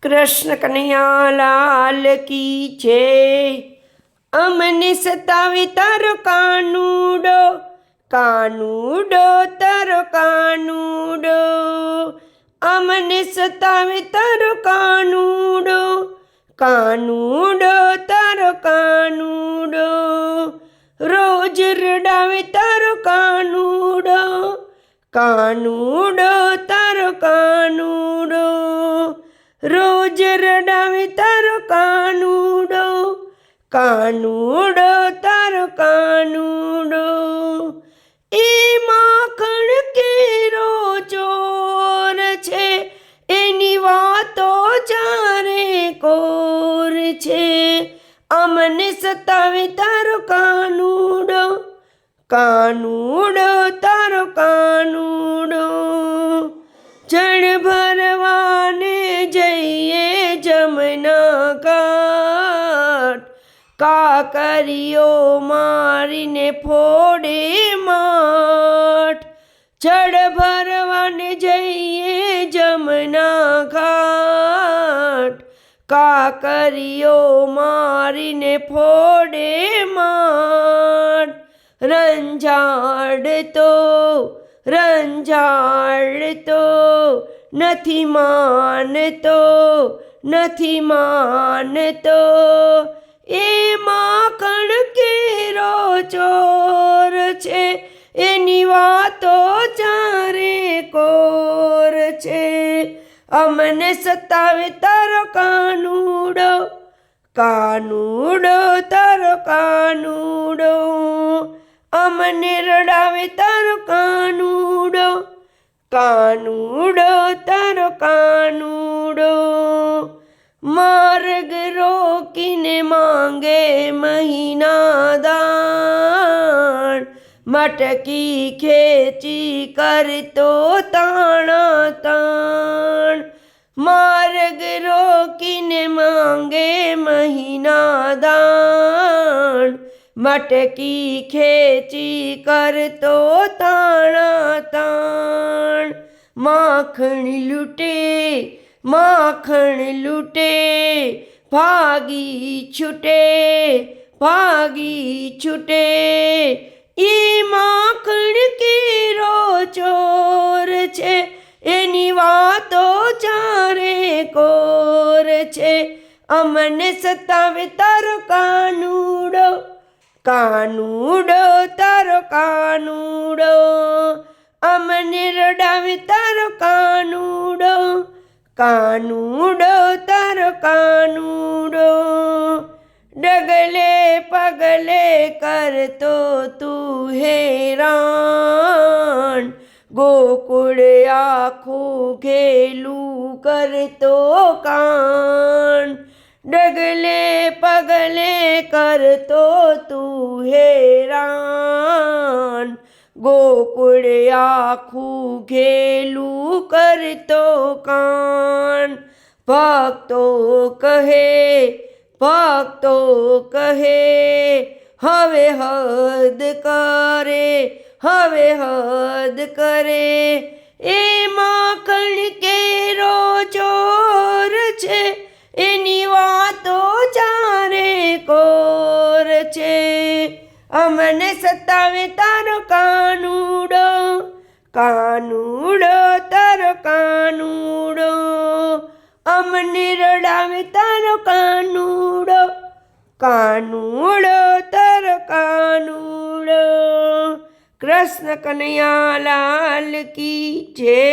કૃષ્ણ કનૈયા લાલ કી જય। અમને સતાવે તારો કાનુડો, કાનુડો તારો કાનુડો। અમને સતાવે તારો કાનુડો, કાનુડો તારો કાનુડો। રોજ રડાવે તારો કાનુડો, કાનુડો તારો કાનુડો। રોજ રડાવે તારો કાનુડો, કાનુડો તારો કાનુડો। એ માખણ કેરો ચોર છે, એની વાતો ચારે કોર છે। અમને સતાવે તારો કાનુડો, કાનુડો તારો કાનુડો। જળ ભરવાને જઈએ જમના ઘાટ, કાકરીઓ મારીને ફોડે માઠ। જળ ભરવાને જઈએ જમના ઘાટ, કાકરીઓ મારીને ફોડે માઠ। રંજાડ તો નથી માનતો, નથી માનતો। એ માખણ કેરો ચોર છે, એની વાતો ચારે કોર છે। અમને સતાવે તારો કાનુડો, કાનુડો તારો કાનુડો। અમને રડાવે તારો કાનુડો, કાનુડો તારો કાનુડો। માર્ગ રોકીને માંગે મહિના દાણ, મટકી ખેંચી કરતો તાણા તાણ। માર્ગ રોકીને માંગે મહિના દાણ, મટકી ખેંચી કરતો તાણા તાણ। માખણ લૂટે, માખણ લૂટે, ભાગી છૂટે, ભાગી છૂટે। એ માખણ કેરો ચોર છે, એની વાતો ચારે કોર છે। અમને સતાવે તારો કાનુડો, કાનુડો તારો કાનુડો। અમને રડાવે તારો કાનુડો, કાનુડો તારો કાનુડો। ડગલે પગલે કરતો તું હેરાન, ગોકુળ આખું ઘેલું કરતો કાન। ડગલે પગલે કરતો તું હેરાન, ગોકુળ આખું ઘેલું કરતો કાન। ભક્તો કહે, ભક્તો કહે, હવે હદ કરે, હવે હદ કરે। એ માખણ કેરો ચોર છે, એની વાતો ચારે કોર છે। અમને સતાવે તારો કાનુડો, કાનુડો તારો કાનુડો। અમને રડાવે તારો કાનુડો, કાનુડો તારો કાનુડો। કૃષ્ણ કનૈયા લાલ કી જય।